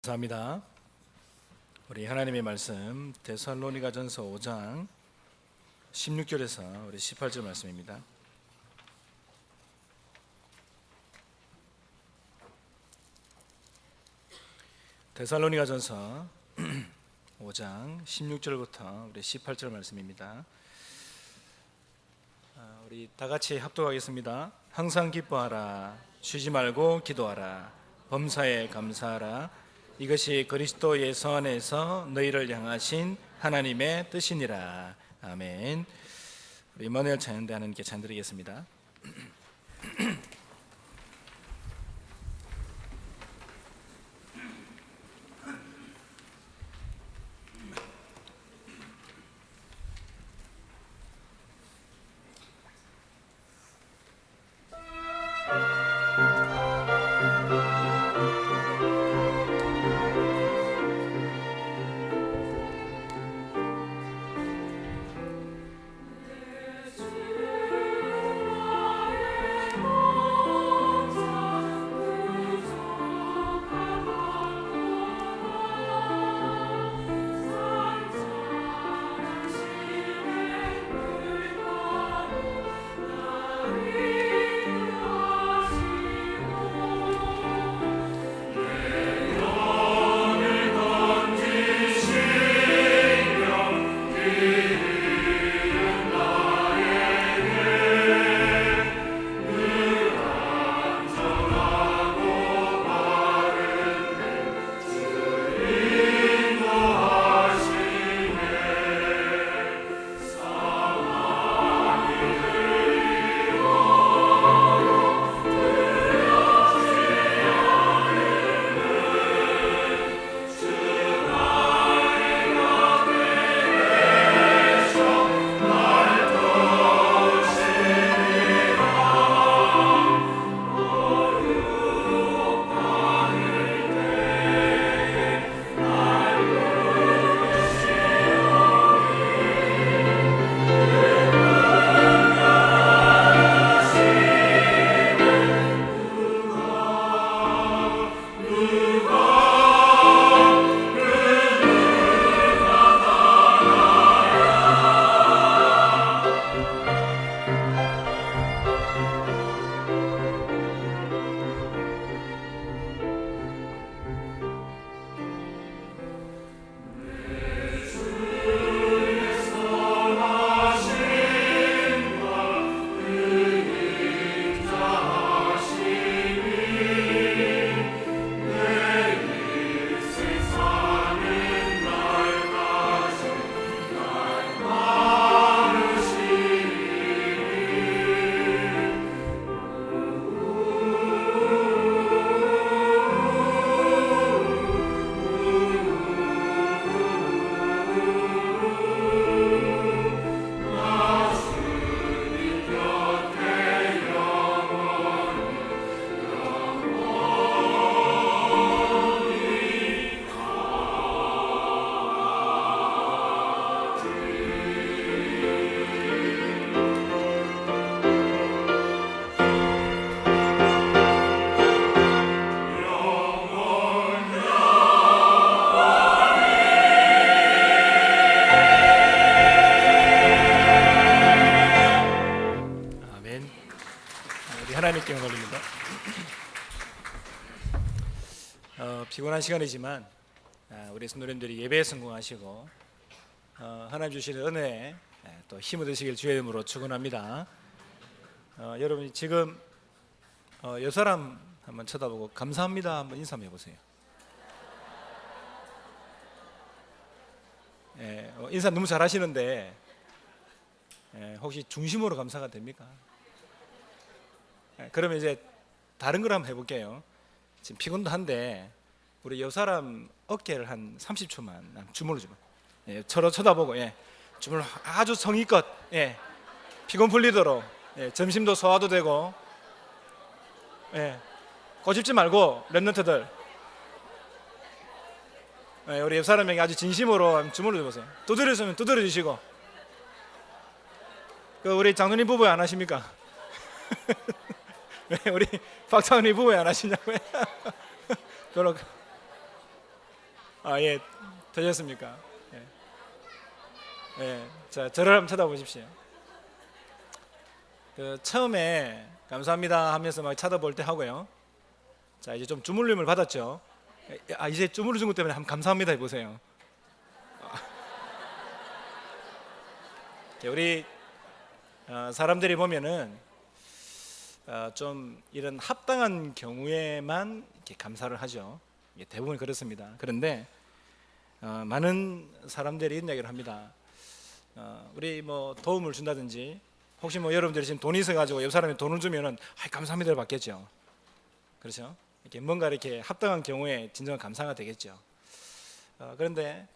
감사합니다. 우리 하나님의 말씀 데살로니가전서 5장 16절에서 우리 18절 말씀입니다. 데살로니가전서 5장 16절부터 우리 18절 말씀입니다. 우리 다 같이 합독하겠습니다. 항상 기뻐하라, 쉬지 말고 기도하라, 범사에 감사하라. 이것이 그리스도 예수 안에서 너희를 향하신 하나님의 뜻이니라. 아멘. 우리 임마누엘 찬양대 하나님께 찬드리겠습니다. 하나님께 영광 돌립니다. 피곤한 시간이지만 우리 성도님들이 예배에 성공하시고 하나님 주시는 은혜에 또 힘을 얻으시길 주의 이름으로 축원합니다. 여러분 지금 옆 사람 한번 쳐다보고 감사합니다 한번 인사 한번 해보세요. 인사 너무 잘하시는데 혹시 중심으로 감사가 됩니까? 그러면 이제 다른 걸 한번 해볼게요. 지금 피곤도 한데 우리 옆 사람 어깨를 한 30초만 주물러 주면 쳐다보고 주물러 아주 성의껏 피곤 풀리도록 점심도 소화도 되고 꼬집지 말고 랩런트들 우리 옆 사람에게 아주 진심으로 주물러 줘보세요. 두드려주면 두드려 주시고 우리 장로님 부부 안 하십니까? 왜 우리 박사원이 부부 왜 안 하시냐고요? 별로 아, 예, 되셨습니까? 예, 예. 자, 저를 한번 쳐다보십시오. 그 처음에 감사합니다 하면서 막 쳐다볼 때 하고요. 자, 이제 좀 주물림을 받았죠. 아, 이제 주물러 준것 때문에 한번 감사합니다 해보세요. 우리 사람들이 보면은 좀 이런 합당한 경우에만 이렇게 감사를 하죠. 대부분 그렇습니다. 그런데 많은 사람들이 이런 이야기를 합니다. 우리 뭐 도움을 준다든지, 혹시 뭐 여러분들이 지금 돈이 있어가지고 옆 사람이 돈을 주면은 감사합니다를 받겠죠. 그렇죠? 이렇게 뭔가 이렇게 합당한 경우에 진정한 감사가 되겠죠. 그런데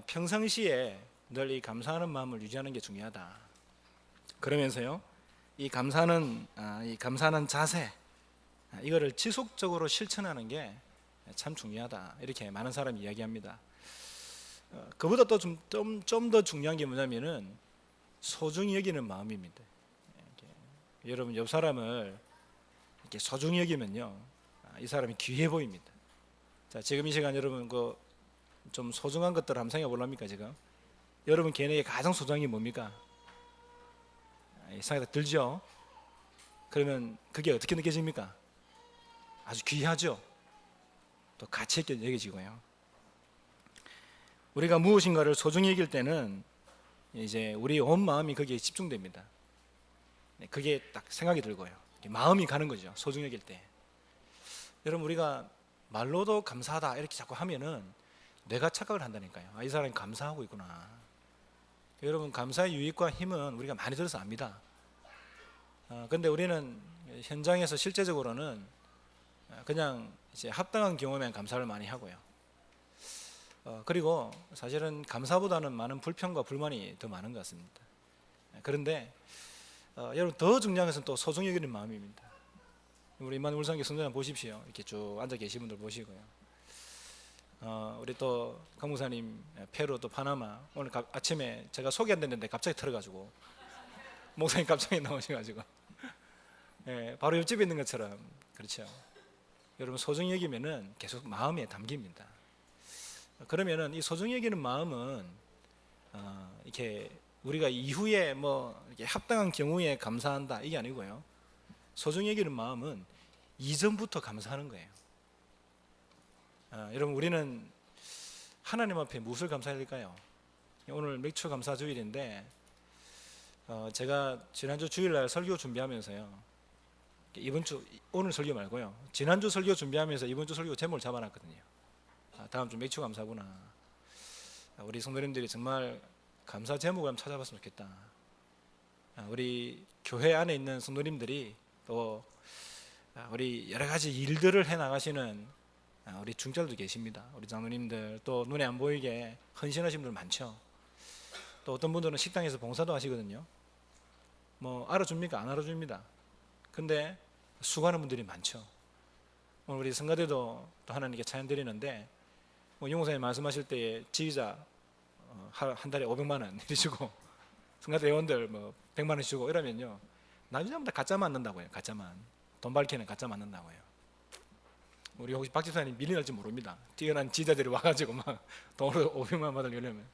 평상시에 늘 이 감사하는 마음을 유지하는 게 중요하다. 그러면서요, 이 감사하는 자세, 이거를 지속적으로 실천하는 게 참 중요하다. 이렇게 많은 사람이 이야기합니다. 그보다 또 좀 더 중요한 게 뭐냐면은 소중히 여기는 마음입니다. 여러분 옆 사람을 이렇게 소중히 여기면요, 이 사람이 귀해 보입니다. 자, 지금 이 시간 여러분 그 좀 소중한 것들을 한번 생각해 볼랍니까? 지금 여러분 개인에게 가장 소중한 게 뭡니까? 생각이 들죠? 그러면 그게 어떻게 느껴집니까? 아주 귀하죠. 또 가치 있게 여겨지고요. 우리가 무엇인가를 소중히 여길 때는 이제 우리 온 마음이 거기에 집중됩니다. 그게 딱 생각이 들고요. 마음이 가는 거죠. 소중히 여길 때. 여러분 우리가 말로도 감사하다 이렇게 자꾸 하면은 뇌가 착각을 한다니까요. 이 사람이 감사하고 있구나. 여러분 감사의 유익과 힘은 우리가 많이 들어서 압니다. 그런데 우리는 현장에서 실제적으로는 그냥 이제 합당한 경우면 감사를 많이 하고요. 그리고 사실은 감사보다는 많은 불평과 불만이 더 많은 것 같습니다. 그런데 여러분 더 중요한 것은 또 소중히 여기는 마음입니다. 우리 임마누엘 울산교회 성도님 보십시오. 이렇게 쭉 앉아 계신 분들 보시고요. 우리 또 강무사님 페루 또 파나마 오늘 아침에 제가 소개 안 됐는데 갑자기 틀어가지고 목사님 갑자기 나오셔가지고 바로 옆집에 있는 것처럼 그렇죠. 여러분 소중히 여기면은 계속 마음에 담깁니다. 그러면은 이 소중히 여기는 마음은 이렇게 우리가 이후에 뭐 이렇게 합당한 경우에 감사한다 이게 아니고요. 소중히 여기는 마음은 이전부터 감사하는 거예요. 여러분 우리는 하나님 앞에 무엇을 감사해야 될까요? 오늘 맥주 감사 주일인데 제가 지난주 주일날 설교 준비하면서요, 이번 주 오늘 설교 말고요, 지난주 설교 준비하면서 이번 주 설교 제목을 잡아놨거든요. 다음 주 맥주 감사구나. 우리 성도님들이 정말 감사 제목을 한번 찾아봤으면 좋겠다. 우리 교회 안에 있는 성도님들이 또 우리 여러 가지 일들을 해 나가시는 우리 중자들도 계십니다. 우리 장로님들 또 눈에 안 보이게 헌신하신 분들 많죠. 또 어떤 분들은 식당에서 봉사도 하시거든요. 뭐 알아줍니까? 안 알아줍니다. 근데 수고하는 분들이 많죠. 오늘 우리 성가대도 또 하나님께 찬양 드리는데 뭐 용호사님 말씀하실 때에 지휘자 한 달에 500만 원 주고 성가대 회원들 뭐 100만 원 주고 이러면요, 나중에 다 가짜 맞는다고요. 가짜만 돈 밝히는 가짜 맞는다고요. 우리 혹시 박 집사님 밀려날지 모릅니다. 뛰어난 지자들이 와가지고 막 돈으로 500만 받으려면.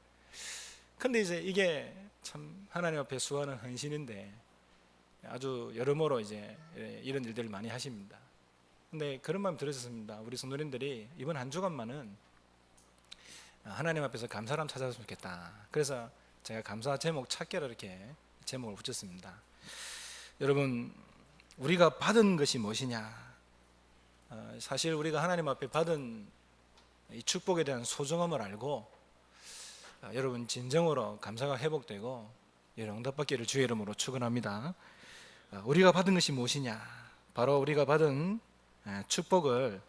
근데 이제 이게 참 하나님 앞에 수고하는 헌신인데 아주 여러모로 이제 이런 일들을 많이 하십니다. 근데 그런 마음이 들었습니다. 우리 성도님들이 이번 한 주간만은 하나님 앞에서 감사를 한번 찾아봤으면 좋겠다. 그래서 제가 감사 제목 찾기로 이렇게 제목을 붙였습니다. 여러분 우리가 받은 것이 무엇이냐? 사실 우리가 하나님 앞에 받은 이 축복에 대한 소중함을 알고 여러분 진정으로 감사가 회복되고 응답받기를 주의 이름으로 축원합니다. 우리가 받은 것이 무엇이냐? 바로 우리가 받은 축복을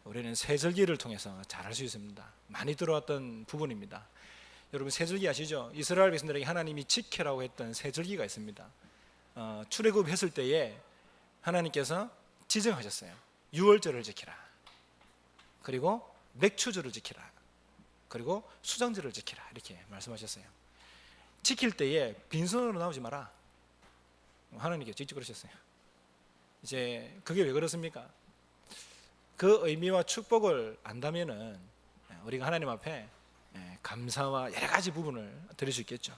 우리는 세절기를 통해서 잘 알 수 있습니다. 많이 들어왔던 부분입니다. 여러분 세절기 아시죠? 이스라엘 백성들에게 하나님이 지켜라고 했던 세절기가 있습니다. 출애굽했을 때에 하나님께서 지정하셨어요. 유월절을 지키라. 그리고 맥추절을 지키라. 그리고 수장절을 지키라. 이렇게 말씀하셨어요. 지킬 때에 빈손으로 나오지 마라. 하나님께서 직접 그러셨어요. 이제 그게 왜 그렇습니까? 그 의미와 축복을 안다면은 우리가 하나님 앞에 감사와 여러 가지 부분을 드릴 수 있겠죠.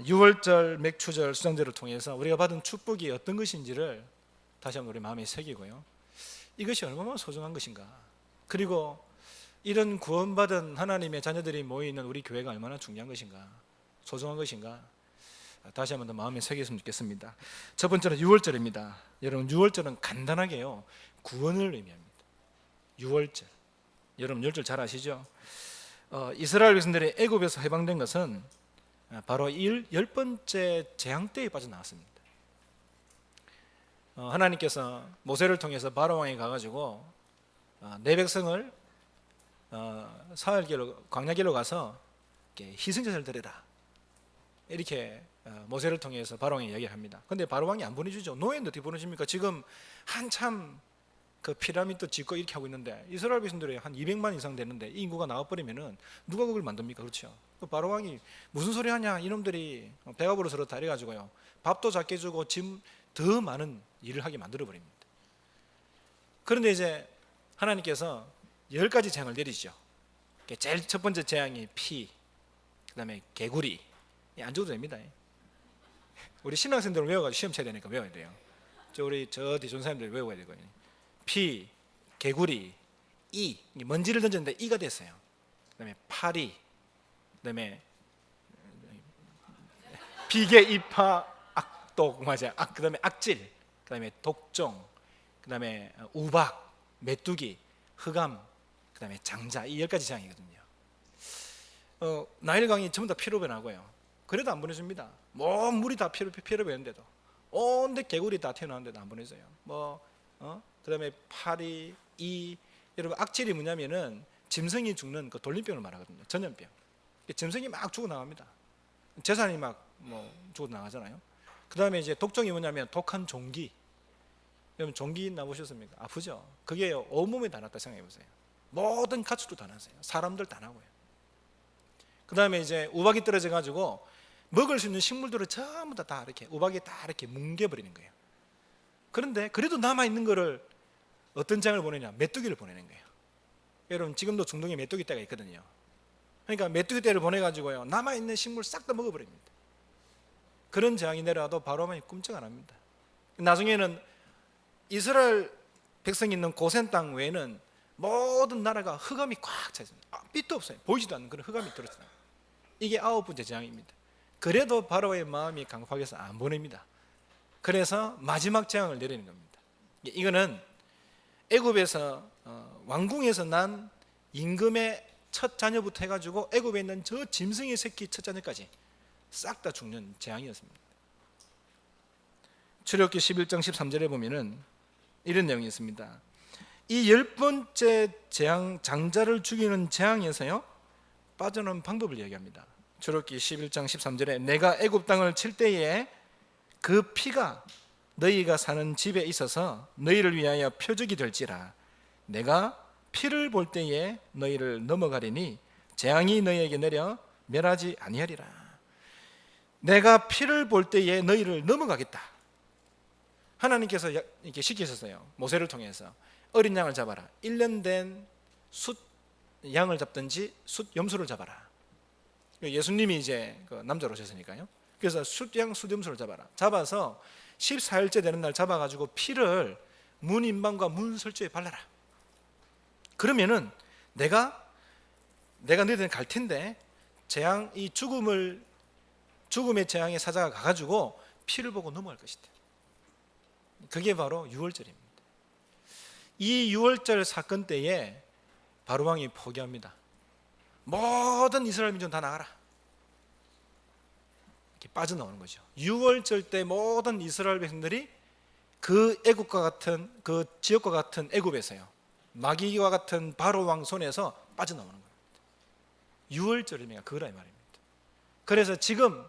유월절, 맥추절, 수장절을 통해서 우리가 받은 축복이 어떤 것인지를 다시 한번 우리 마음에 새기고요. 이것이 얼마나 소중한 것인가, 그리고 이런 구원받은 하나님의 자녀들이 모여있는 우리 교회가 얼마나 중요한 것인가, 소중한 것인가, 다시 한번 더 마음에 새겼으면 좋겠습니다. 첫 번째는 유월절입니다. 여러분, 유월절은 간단하게요, 구원을 의미합니다. 유월절, 여러분 유월절 잘 아시죠? 이스라엘 백성들이 애굽에서 해방된 것은 바로 열 번째 재앙 때에 빠져나왔습니다. 하나님께서 모세를 통해서 바로 왕에 가가지고 내 백성을 사흘길로, 광야길로 가서 희생제사를 드려라, 이렇게 모세를 통해서 바로 왕에 이야기합니다. 근데 바로 왕이 안 보내주죠. 노예인데 어떻게 보내줍니까? 지금 한참 그 피라미드 짓고 이렇게 하고 있는데 이스라엘 백성들이 한 200만 이상 되는데 이 인구가 나와버리면은 누가 그걸 만듭니까? 그렇죠. 바로 왕이 무슨 소리 하냐, 이놈들이 배가 부르서 다 이래가지고요, 밥도 작게 주고 짐 더 많은 일을 하게 만들어 버립니다. 그런데 이제 하나님께서 10가지 재앙을 내리죠. 제일 첫 번째 재앙이 피, 그 다음에 개구리. 안 줘도 됩니다. 우리 신학생들은 외워가지고 시험 쳐야 되니까 외워야 돼요. 우리 뒤존사님들 외워야 되거든요. 피, 개구리, 이, 먼지를 던졌는데 이가 됐어요. 그 다음에 파리, 그 다음에 비계, 이파, 악독, 맞아요. 그 다음에 악질, 그 다음에 독종, 그 다음에 우박, 메뚜기, 흑암, 그 다음에 장자. 이 10가지 재앙이거든요. 나일강이 전부 다 피로 변하고요, 그래도 안 보내줍니다. 뭐 물이 다 피로 변했는데도, 온데 개구리 다 태어나는데도 안 보내줘요. 그 다음에 파리, 이, 여러분 악질이 뭐냐면은 짐승이 죽는 그 돌림병을 말하거든요. 전염병. 짐승이 막 죽어 나갑니다. 재산이 막 죽어 나가잖아요. 그 다음에 이제 독종이 뭐냐면 독한 종기. 여러분 종기 나보셨습니까? 아프죠? 그게 온몸에 다 났다 생각해 보세요. 모든 가축도 다 났어요. 사람들 다 나고요. 그 다음에 이제 우박이 떨어져 가지고 먹을 수 있는 식물들을 전부 다 이렇게 우박이 다 이렇게 뭉개버리는 거예요. 그런데 그래도 남아있는 거를 어떤 장을 보내냐, 메뚜기를 보내는 거예요. 여러분 지금도 중동에 메뚜기 떼가 있거든요. 그러니까 메뚜기 떼를 보내가지고요, 남아있는 식물 싹 다 먹어버립니다. 그런 재앙이 내려와도 바로만이 꿈쩍 안 합니다. 나중에는 이스라엘 백성이 있는 고센 땅 외에는 모든 나라가 흑암이 꽉 차 있습니다. 빛도 없어요. 보이지도 않는 그런 흑암이 들었어요. 이게 9번째 재앙입니다. 그래도 바로의 마음이 강팍해서 안 보냅니다. 그래서 마지막 재앙을 내리는 겁니다. 이거는 애굽에서 왕궁에서 난 임금의 첫 자녀부터 해가지고 애굽에 있는 저 짐승의 새끼 첫 자녀까지 싹 다 죽는 재앙이었습니다. 출애굽기 11장 13절에 보면은 이런 내용이 있습니다. 이 10번째 재앙, 장자를 죽이는 재앙에서요, 빠져나오는 방법을 이야기합니다. 출애굽기 11장 13절에 내가 애굽 땅을 칠 때에 그 피가 너희가 사는 집에 있어서 너희를 위하여 표적이 될지라. 내가 피를 볼 때에 너희를 넘어가리니 재앙이 너희에게 내려 멸하지 아니하리라. 내가 피를 볼 때에 너희를 넘어가겠다. 하나님께서 이렇게 시키셨어요. 모세를 통해서 어린 양을 잡아라. 1년 된 숫 양을 잡든지 숫 염소를 잡아라. 예수님이 이제 그 남자로 오셨으니까요. 그래서 숫양 숫염소를 잡아라. 잡아서 14일째 되는 날 잡아가지고 피를 문 인방과 문 설주에 발라라. 그러면은 내가 너희들은 갈 텐데 재앙, 이 죽음의 재앙의 사자가 가가지고 피를 보고 넘어갈 것이다. 그게 바로 유월절입니다. 이 유월절 사건 때에 바로왕이 포기합니다. 모든 이스라엘 민족 다 나가라. 이렇게 빠져나오는 거죠. 유월절 때 모든 이스라엘 백성들이 그 애국과 같은, 그 지역과 같은 애굽에서요, 마귀와 같은 바로왕 손에서 빠져나오는 겁니다. 유월절 의미가 그거라 이 말입니다. 그래서 지금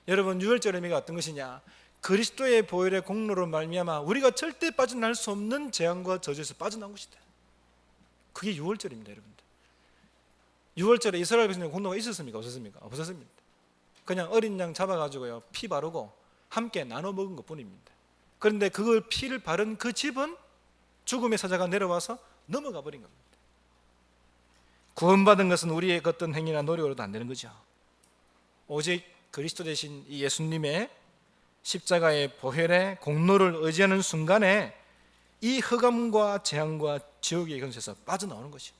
여러분 유월절 의미가 어떤 것이냐, 그리스도의 보혈의 공로로 말미암아 우리가 절대 빠져나올 수 없는 재앙과 저주에서 빠져나온 것이다. 그게 유월절입니다. 여러분들, 유월절에 이스라엘 백성의 공로가 있었습니까? 없었습니까? 없었습니다. 그냥 어린 양 잡아가지고요, 피 바르고 함께 나눠 먹은 것 뿐입니다. 그런데 그걸 피를 바른 그 집은 죽음의 사자가 내려와서 넘어가 버린 겁니다. 구원받은 것은 우리의 어떤 행위나 노력으로도 안 되는 거죠. 오직 그리스도 대신 이 예수님의 십자가의 보혈의 공로를 의지하는 순간에 이 흑암과 재앙과 지옥의 근처에서 빠져나오는 것이죠.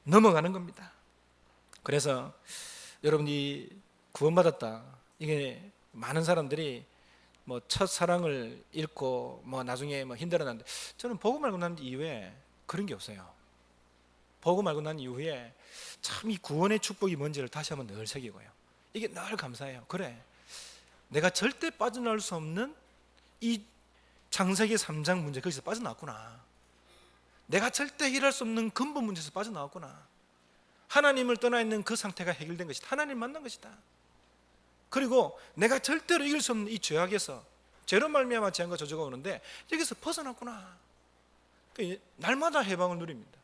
넘어가는 겁니다. 그래서 여러분이 구원받았다, 이게 많은 사람들이 뭐 첫사랑을 잃고 뭐 나중에 뭐 힘들어났는데, 저는 보고 말고 난 이후에 그런 게 없어요. 보고 말고 난 이후에 참 이 구원의 축복이 뭔지를 다시 한번 늘 새기고요. 이게 늘 감사해요. 그래, 내가 절대 빠져나올 수 없는 이 창세기 3장 문제, 거기서 빠져나왔구나. 내가 절대 해결할 수 없는 근본 문제에서 빠져나왔구나. 하나님을 떠나 있는 그 상태가 해결된 것이다. 하나님 만난 것이다. 그리고 내가 절대로 이길 수 없는 이 죄악에서, 죄로 말미암아 재앙과 저주가 오는데 여기서 벗어났구나. 날마다 해방을 누립니다.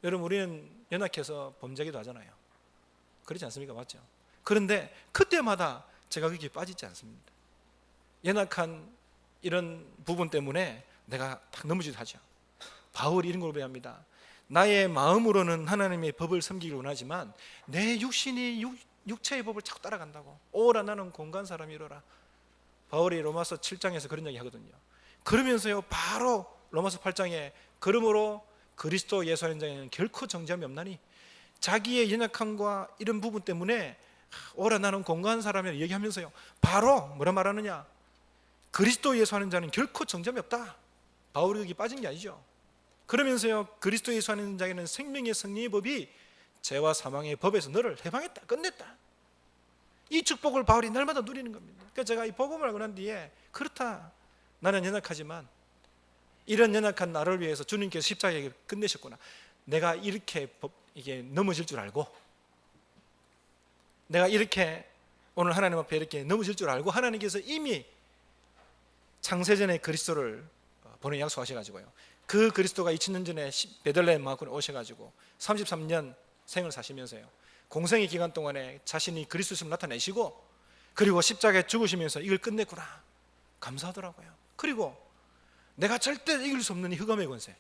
여러분, 우리는 연약해서 범죄하기도 하잖아요. 그렇지 않습니까? 맞죠? 그런데 그때마다 제가 거기에 빠지지 않습니다. 연약한 이런 부분 때문에 내가 딱 넘어지도 하죠. 바울이 이런 걸 배웁니다. 나의 마음으로는 하나님의 법을 섬기기를 원하지만 내 육신이 육체의 법을 자꾸 따라간다고. 오라 나는 공간 사람이로라. 바울이 로마서 7장에서 그런 얘기 하거든요. 그러면서요, 바로 로마서 8장에 그러므로 그리스도 예수 하는 자에는 결코 정죄함이 없나니, 자기의 연약함과 이런 부분 때문에 오라 나는 공간 사람이라 얘기하면서요, 바로 뭐라 말하느냐, 그리스도 예수 하는 자는 결코 정죄함이 없다. 바울이 여기 빠진 게 아니죠. 그러면서요, 그리스도 예수 하는 자에는 생명의 성령의 법이 죄와 사망의 법에서 너를 해방했다, 끝냈다. 이 축복을 바울이 날마다 누리는 겁니다. 그러니까 제가 이 복음을 알고 난 뒤에, 그렇다, 나는 연약하지만 이런 연약한 나를 위해서 주님께서 십자가에 끝내셨구나. 내가 이렇게 이게 넘어질 줄 알고, 내가 이렇게 오늘 하나님 앞에 이렇게 넘어질 줄 알고, 하나님께서 이미 창세전에 그리스도를 보내 약속하셔가지고요, 그 그리스도가 2000년 전에 베들레헴 마을에 오셔가지고 33년 생을 사시면서요, 공생의 기간 동안에 자신이 그리스도를 나타내시고, 그리고 십자가에 죽으시면서 이걸 끝냈구나, 감사하더라고요. 그리고 내가 절대 이길 수 없는 이 흑암의 권세,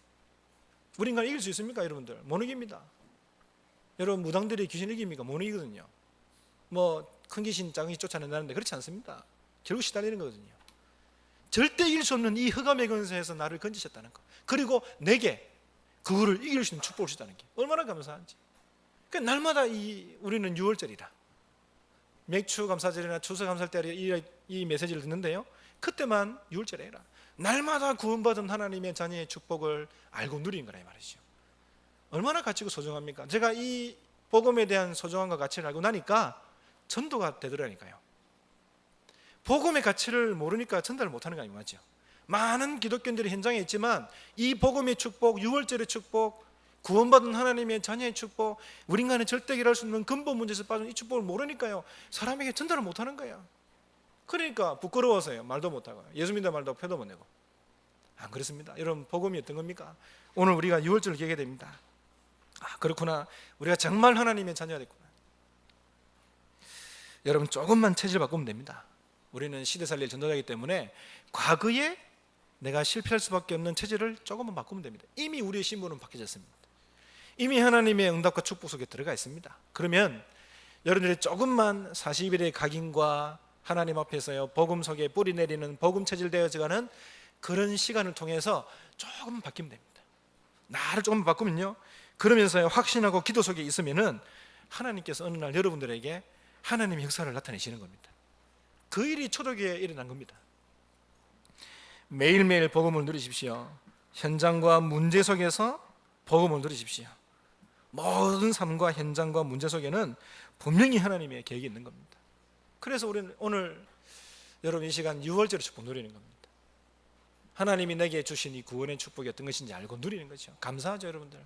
우리 인간 이길 수 있습니까? 여러분들 못 이깁니다. 여러분, 무당들이 귀신 이깁니까? 못 이기거든요. 뭐 큰 귀신 작은 귀신 쫓아낸다는데 그렇지 않습니다. 결국 시달리는 거거든요. 절대 이길 수 없는 이 흑암의 권세에서 나를 건지셨다는 거, 그리고 내게 그거를 이길 수 있는 축복을 주셨다는 게 얼마나 감사한지. 그러니까 날마다 우리는 6월절이다, 맥주 감사절이나 추수 감사할 때 이 메시지를 듣는데요, 그때만 6월절에 해라. 날마다 구원받은 하나님의 자녀의 축복을 알고 누리는 거라 이 말이죠. 얼마나 가치고 소중합니까? 제가 이 복음에 대한 소중함과 가치를 알고 나니까 전도가 되더라니까요. 복음의 가치를 모르니까 전달을 못하는 거 아니고, 맞죠? 많은 기독교인들이 현장에 있지만 이 복음의 축복, 6월절의 축복, 구원받은 하나님의 자녀의 축복, 우리 인간은 절대 해결할 수 없는 근본 문제에서 빠진 이 축복을 모르니까요, 사람에게 전달을 못하는 거예요. 그러니까 부끄러워서요, 말도 못하고, 예수 믿는다 말도 표도 못 내고. 안 그렇습니다. 여러분, 복음이 어떤 겁니까? 오늘 우리가 6월절을 깨게 됩니다. 그렇구나, 우리가 정말 하나님의 자녀가 됐구나. 여러분, 조금만 체질 바꾸면 됩니다. 우리는 시대 살릴 전도자이기 때문에 과거에 내가 실패할 수밖에 없는 체질을 조금만 바꾸면 됩니다. 이미 우리의 신분은 바뀌어졌습니다. 이미 하나님의 응답과 축복 속에 들어가 있습니다. 그러면 여러분들이 조금만 40일의 각인과 하나님 앞에서요, 복음 속에 뿌리 내리는 복음 체질 되어져가는 그런 시간을 통해서 조금 바뀌면 됩니다. 나를 조금 바꾸면요, 그러면서 확신하고 기도 속에 있으면은 하나님께서 어느 날 여러분들에게 하나님의 역사를 나타내시는 겁니다. 그 일이 초대교회에 일어난 겁니다. 매일매일 복음을 누리십시오. 현장과 문제 속에서 복음을 누리십시오. 모든 삶과 현장과 문제 속에는 분명히 하나님의 계획이 있는 겁니다. 그래서 우리는 오늘 여러분 이 시간 6월절의 축복 누리는 겁니다. 하나님이 내게 주신 이 구원의 축복이 어떤 것인지 알고 누리는 거죠. 감사하죠, 여러분들.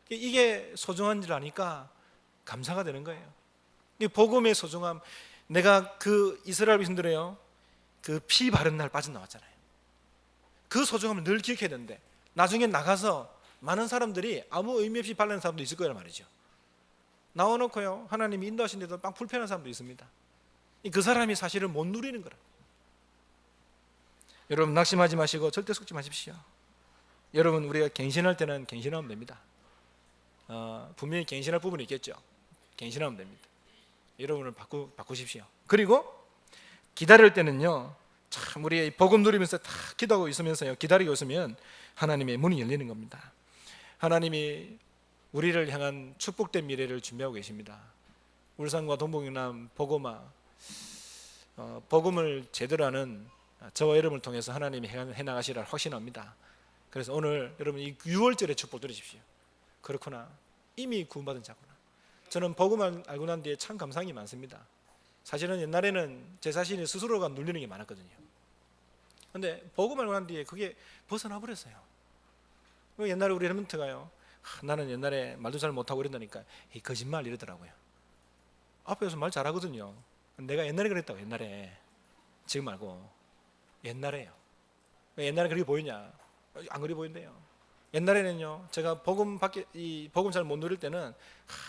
이게 소중한 줄 아니까 감사가 되는 거예요. 이 복음의 소중함, 내가 그 이스라엘 백성들이요, 그 피 바른 날 빠져나왔잖아요. 그 소중함을 늘 기억해야 되는데, 나중에 나가서 많은 사람들이 아무 의미 없이 바르는 사람도 있을 거란 말이죠. 나와놓고요, 하나님이 인도하신데도 막 불편한 사람도 있습니다. 그 사람이 사실은 못 누리는 거라. 여러분, 낙심하지 마시고 절대 속지 마십시오. 여러분, 우리가 갱신할 때는 갱신하면 됩니다. 분명히 갱신할 부분이 있겠죠. 갱신하면 됩니다. 여러분을 바꾸십시오. 그리고 기다릴 때는요, 참 우리 복음 누리면서 다 기도하고 있으면서요, 기다리고 있으면 하나님의 문이 열리는 겁니다. 하나님이 우리를 향한 축복된 미래를 준비하고 계십니다. 울산과 동북영남 복음화, 복음을 제대로 하는 저와 여러분을 통해서 하나님이 해나가시리라 확신합니다. 그래서 오늘 여러분 이 6월절의 축복 누리십시오. 그렇구나, 이미 구원받은 자구나. 저는 복음을 알고 난 뒤에 참 감사한 많습니다. 사실은 옛날에는 제 자신이 스스로가 눌리는 게 많았거든요. 근데 복음 알고 난 뒤에 그게 벗어나 버렸어요. 옛날에 우리 렘넌트가요, 나는 옛날에 말도 잘 못하고 이런다니까 거짓말 이러더라고요. 앞에서 말 잘하거든요. 내가 옛날에 그랬다고. 옛날에, 지금 말고 옛날에요. 옛날에 그렇게 보이냐? 안 그리 보인대요. 옛날에는요, 제가 복음 잘 못 누릴 때는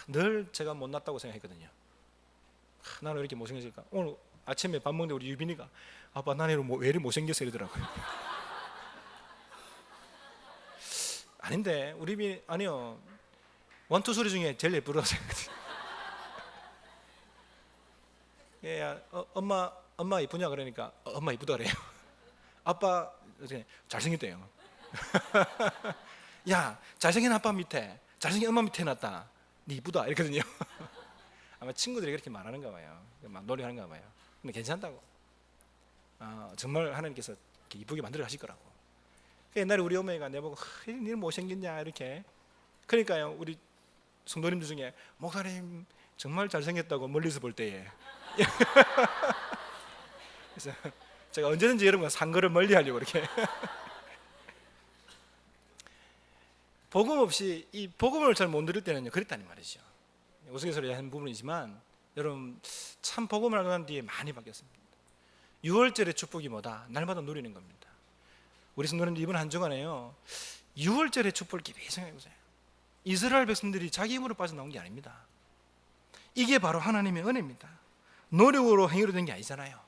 늘 제가 못났다고 생각했거든요. 나는 왜 이렇게 못생겼을까? 오늘 아침에 밥 먹는데 우리 유빈이가 아빠 나는 왜 이렇게 못생겼어 이러더라고요. 아닌데 우리 빈 아니요, 원투 소리 중에 제일 예쁘다고 생각했어요. 엄마 이쁘냐 그러니까 엄마 이쁘다 그래요. 아빠 잘생겼대요. 야, 잘생긴 아빠 밑에 잘생긴 엄마 밑에 놨다, 니 이쁘다 이랬거든요. 아마 친구들이 그렇게 말하는가 봐요. 막 놀려하는가 봐요. 근데 괜찮다고. 정말 하나님께서 이렇게 이쁘게 만들어 가실 거라고. 옛날에 우리 어머니가 내보고 니 못생겼냐 이렇게. 그러니까요, 우리 성도님들 중에 목사님 정말 잘생겼다고 멀리서 볼 때에 그래서 제가 언제든지 여러분과 상거를 멀리 하려고 이렇게. 복음 없이 이 복음을 잘 못 누릴 때는요, 그랬다는 말이죠. 우스갯소리 하는 부분이지만 여러분 참 복음을 알고 난 뒤에 많이 바뀌었습니다. 6월절의 축복이 뭐다? 날마다 누리는 겁니다. 우리 성도님들 이번 한 주간에요, 6월절의 축복을 깊이 생각해 보세요. 이스라엘 백성들이 자기 힘으로 빠져나온 게 아닙니다. 이게 바로 하나님의 은혜입니다. 노력으로 행위로 된 게 아니잖아요.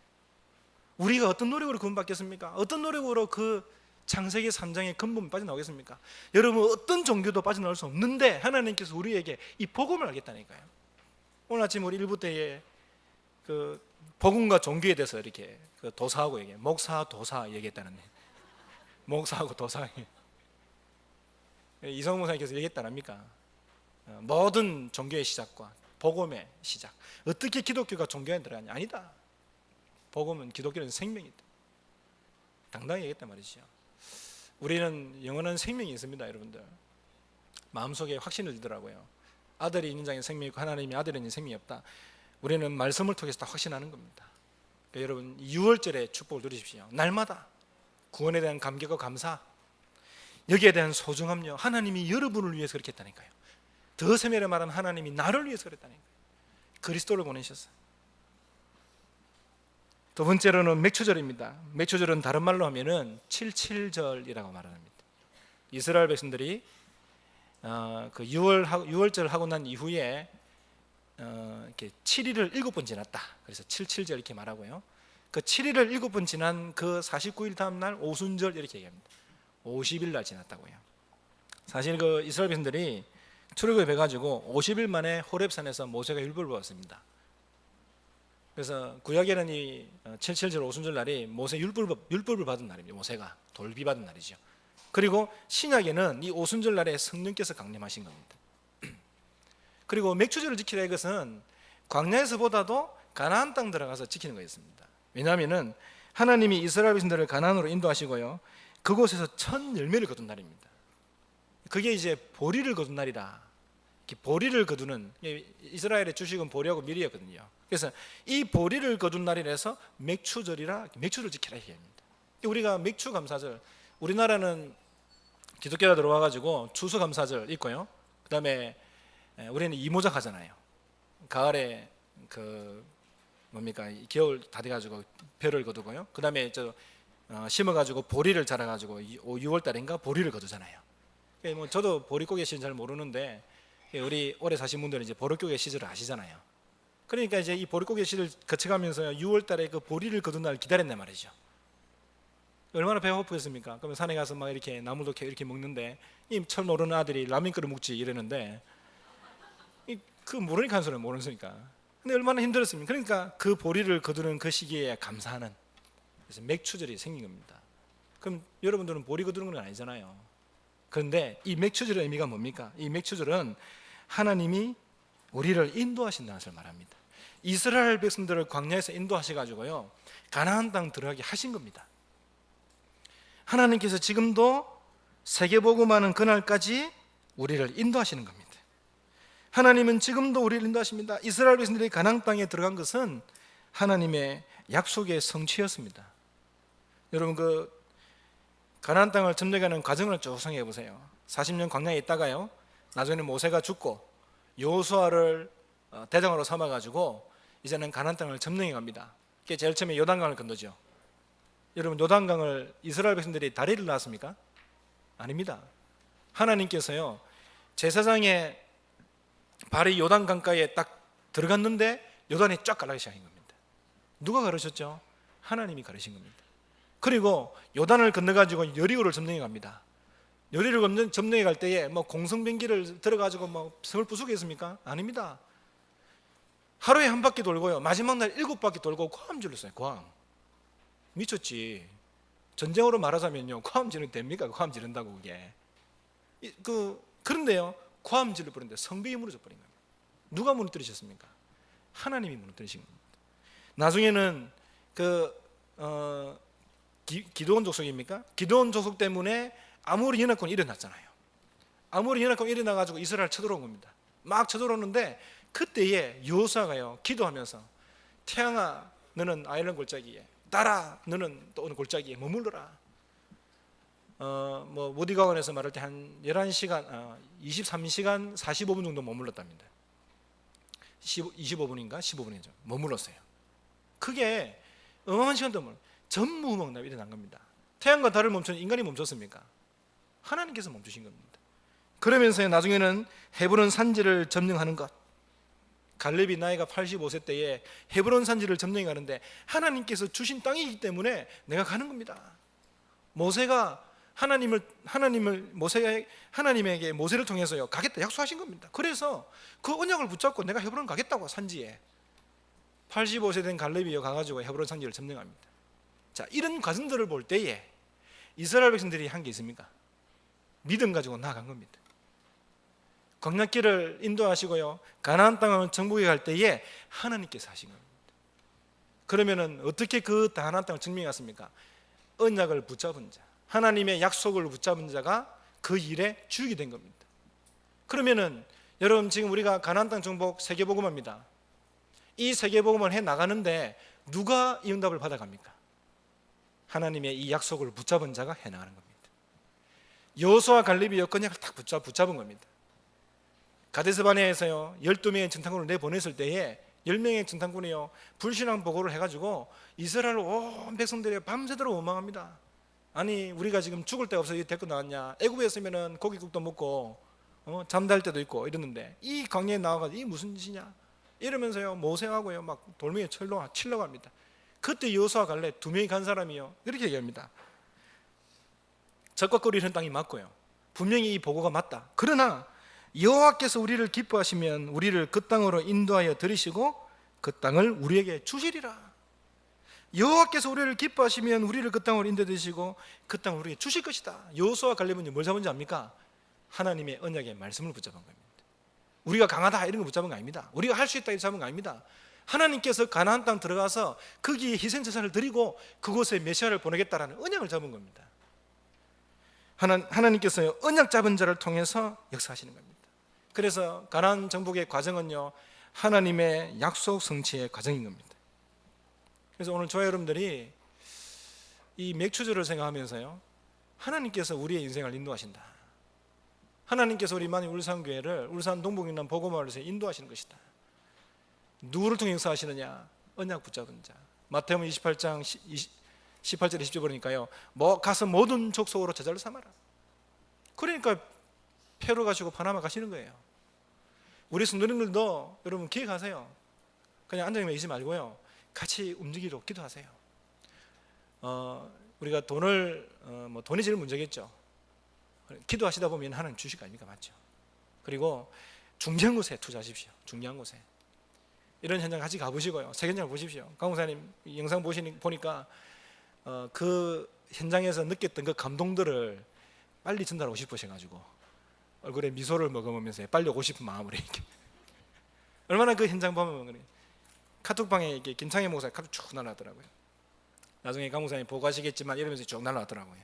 우리가 어떤 노력으로 구원받겠습니까? 어떤 노력으로 그 창세기 3장의 근본이 빠져나오겠습니까? 여러분 어떤 종교도 빠져나올 수 없는데 하나님께서 우리에게 이 복음을 알겠다니까요. 오늘 아침 우리 일부 때에 그 복음과 종교에 대해서 이렇게 그 도사하고 목사 도사 얘기했다는데, 목사하고 도사 이성훈 목사님께서 얘기했다 아닙니까? 모든 종교의 시작과 복음의 시작. 어떻게 기독교가 종교에 들어가냐? 아니다. 복음은 기독교는 생명이다. 당당히 얘기했단 말이죠. 우리는 영원한 생명이 있습니다, 여러분들. 마음속에 확신을 들더라고요. 아들이 있는 자에는 생명이 있고 하나님이 아들에 있는 생명이 없다. 우리는 말씀을 통해서 다 확신하는 겁니다. 그러니까 여러분 6월절에 축복을 누리십시오. 날마다 구원에 대한 감격과 감사, 여기에 대한 소중함요, 하나님이 여러분을 위해서 그렇게 했다니까요. 더 세밀히 말하면 하나님이 나를 위해서 그랬다니까요. 그리스도를 보내셨어요. 두 번째로는 맥추절입니다. 맥추절은 다른 말로 하면은 77절이라고 말합니다. 이스라엘 백성들이 그 6월절 하고 난 이후에 이렇게 7일을 7번 지났다. 그래서 77절 이렇게 말하고요. 그 7일을 7번 지난 그 49일 다음 날 오순절 이렇게 얘기합니다. 50일 날 지났다고요. 사실 그 이스라엘 백성들이 출애굽에 배가지고 50일 만에 호렙산에서 모세가 율법을 받았습니다. 그래서 구약에는 이 77절 오순절 날이 모세 율법을 받은 날입니다. 모세가 돌비 받은 날이죠. 그리고 신약에는 이 오순절 날에 성령께서 강림하신 겁니다. 그리고 맥추절을 지키라, 이것은 광야에서보다도 가나안 땅 들어가서 지키는 거였습니다. 왜냐하면은 하나님이 이스라엘 백성들을 가나안으로 인도하시고요, 그곳에서 첫 열매를 거둔 날입니다. 그게 이제 보리를 거둔 날이다. 보리를 거두는, 이스라엘의 주식은 보리하고 밀이었거든요. 그래서 이 보리를 거둔 날이라서 맥추절이라, 맥추를 지키라 얘기합니다. 우리가 맥추감사절, 우리나라는 기독교가 들어와가지고 추수감사절 있고요. 그 다음에 우리는 이모작 하잖아요. 가을에 그 뭡니까, 겨울 다 돼가지고 벼를 거두고요. 그 다음에 심어가지고 보리를 자라가지고 6월달인가 보리를 거두잖아요. 뭐 저도 보릿고개 시즌 잘 모르는데 우리 오래 사신 분들은 이제 보릿고개 시즌을 아시잖아요. 그러니까 이제 이 보릿고개 시즌을 거쳐가면서 6월달에 그 보리를 거둔 날 기다렸단 말이죠. 얼마나 배가 고프겠습니까? 그러면 산에 가서 막 이렇게 나무도 이렇게 먹는데 이 철 모르는 아들이 라면 끓여 먹지 이러는데 그 모르니까 한 소리는 모르는 소니까. 근데 얼마나 힘들었습니까? 그러니까 그 보리를 거두는 그 시기에 감사하는, 그래서 맥추절이 생긴 겁니다. 그럼 여러분들은 보리 거두는 건 아니잖아요. 그런데 이 맥추절의 의미가 뭡니까? 이 맥추절은 하나님이 우리를 인도하신다는 것을 말합니다. 이스라엘 백성들을 광야에서 인도하셔가지고요, 가나안 땅 들어가게 하신 겁니다. 하나님께서 지금도 세계복음하는 그날까지 우리를 인도하시는 겁니다. 하나님은 지금도 우리를 인도하십니다. 이스라엘 백성들이 가나안 땅에 들어간 것은 하나님의 약속의 성취였습니다. 여러분, 그 가나안 땅을 점령하는 과정을 쭉 생각해 보세요. 40년 광야에 있다가요, 나중에 모세가 죽고 여호수아를 대장으로 삼아가지고 이제는 가나안 땅을 점령해 갑니다. 그게 제일 처음에 요단강을 건너죠. 여러분, 요단강을 이스라엘 백성들이 다리를 놨습니까? 아닙니다. 하나님께서요, 제사장의 발이 요단 강가에 딱 들어갔는데 요단이 쫙 갈라기 시작한 겁니다. 누가 가르쳤죠? 하나님이 가르친 겁니다. 그리고 요단을 건너가지고 여리고를 점령해 갑니다. 여리고를 점령해 갈 때에 뭐 공성병기를 들어가지고 뭐 성을 부수겠습니까? 아닙니다. 하루에 한 바퀴 돌고요, 마지막 날 7바퀴 돌고 고함 질렀어요. 고함. 미쳤지. 전쟁으로 말하자면요, 고함 지르면 됩니까? 고함 지른다고 그게. 그런데요, 고함 질러버렸는데 성벽이 무너져 버린 겁니다. 누가 무너뜨리셨습니까? 하나님이 무너뜨리신 겁니다. 나중에는 기드온 족속입니까? 기드온 족속 때문에 아모리 연합군이 일어났잖아요. 아모리 연합군이 일어나가지고 이스라엘 쳐들어온 겁니다. 막 쳐들어오는데 그때에 여호수아가요, 기도하면서 태양아 너는 아일론 골짜기에, 달아 너는 또 어느 골짜기에 머물러라. 모디가원에서 말할 때 한 11시간, 23시간 45분 정도 머물렀답니다. 25분인가 15분이죠. 머물렀어요. 그게 어마어마한 시간 동안 전무후무하게 일어난 겁니다. 태양과 달을 멈춘 인간이 멈췄습니까? 하나님께서 멈추신 겁니다. 그러면서 나중에는 헤브론 산지를 점령하는 것, 갈렙이 나이가 85세 때에 헤브론 산지를 점령해 가는데 하나님께서 주신 땅이기 때문에 내가 가는 겁니다. 모세가 하나님에게 모세를 통해서요, 가겠다 약속하신 겁니다. 그래서 그 언약을 붙잡고 내가 헤브론 가겠다고, 산지에 85세 된 갈렙이 가가지고 헤브론 산지를 점령합니다. 자, 이런 과정들을 볼 때에 이스라엘 백성들이 한 게 있습니까? 믿음 가지고 나아간 겁니다. 광야길을 인도하시고요, 가나안 땅을 정복해 갈 때에 하나님께서 하신 겁니다. 그러면은 어떻게 그 가나안 땅을 증명했습니까? 언약을 붙잡은 자, 하나님의 약속을 붙잡은 자가 그 일에 주역이 된 겁니다. 그러면은 여러분, 지금 우리가 가나안 땅 정복 세계복음합니다. 이 세계복음을 해 나가는데 누가 이 응답을 받아갑니까? 하나님의 이 약속을 붙잡은 자가 해 나가는 겁니다. 여호수아 갈렙이 언약을 딱 붙잡은 겁니다. 가데스바네아에서요 12명의 전탄군을 내보냈을 때에 10명의 전탄군이요 불신앙 보고를 해가지고 이스라엘 온 백성들이 밤새도록 원망합니다. 아니, 우리가 지금 죽을 데가 없어서 데리고 나왔냐? 애굽이었으면은 고기국도 먹고 잠잘 때도 있고 이러는데 이 광야에 나와가지고 이 무슨 짓이냐? 이러면서요 모세하고요 막 돌멩이에 치려고 합니다. 그때 여호수아 갈렙 2명이 간 사람이요 이렇게 얘기합니다. 적과 꿀이 흐르는 땅이 맞고요, 분명히 이 보고가 맞다. 그러나 여호와께서 우리를 기뻐하시면 우리를 그 땅으로 인도하여 들이시고 그 땅을 우리에게 주시리라. 여호와께서 우리를 기뻐하시면 우리를 그 땅으로 인도해 드시고 그 땅을 우리에게 주실 것이다. 여호수아 갈렙은 뭘 잡은지 압니까? 하나님의 언약의 말씀을 붙잡은 겁니다. 우리가 강하다 이런 거 붙잡은 거 아닙니다. 우리가 할 수 있다 이렇게 잡은 거 아닙니다. 하나님께서 가나안 땅 들어가서 거기에 희생제사를 드리고 그곳에 메시아를 보내겠다라는 언약을 잡은 겁니다. 하나님께서 언약 잡은 자를 통해서 역사하시는 겁니다. 그래서 가나안 정복의 과정은요 하나님의 약속 성취의 과정인 겁니다. 그래서 오늘 저와 여러분들이 이 맥추절을 생각하면서요, 하나님께서 우리의 인생을 인도하신다. 하나님께서 우리 만일 울산교회를 울산 동북영남 복음마을에서 인도하시는 것이다. 누구를 통해 역사하시느냐? 언약 붙잡은 자. 마태복음 28장 18절 20절 보니까요, 가서 모든 족속으로 제자를 삼아라. 그러니까 페루 가시고 파나마 가시는 거예요. 우리 성도님들도 여러분 기획하세요. 그냥 앉아만 있지 말고요, 같이 움직이도록 기도하세요. 우리가 돈이 제일 문제겠죠. 기도하시다 보면 하나님 주실 거 아닙니까? 맞죠? 그리고 중요한 곳에 투자하십시오. 중요한 곳에. 이런 현장 같이 가보시고요. 세계 현장을 보십시오. 강 목사님 영상 보니까 그 현장에서 느꼈던 그 감동들을 빨리 전달하고 싶으셔가지고 얼굴에 미소를 머금으면서 빨리 오고 싶은 마음으로 이렇게 얼마나 그 현장 보면 그래. 카톡방에 이렇게 김창희 목사 카톡 쭉 날라왔더라고요. 나중에 강 목사님 보고 가시겠지만 이러면서 쭉 날라왔더라고요.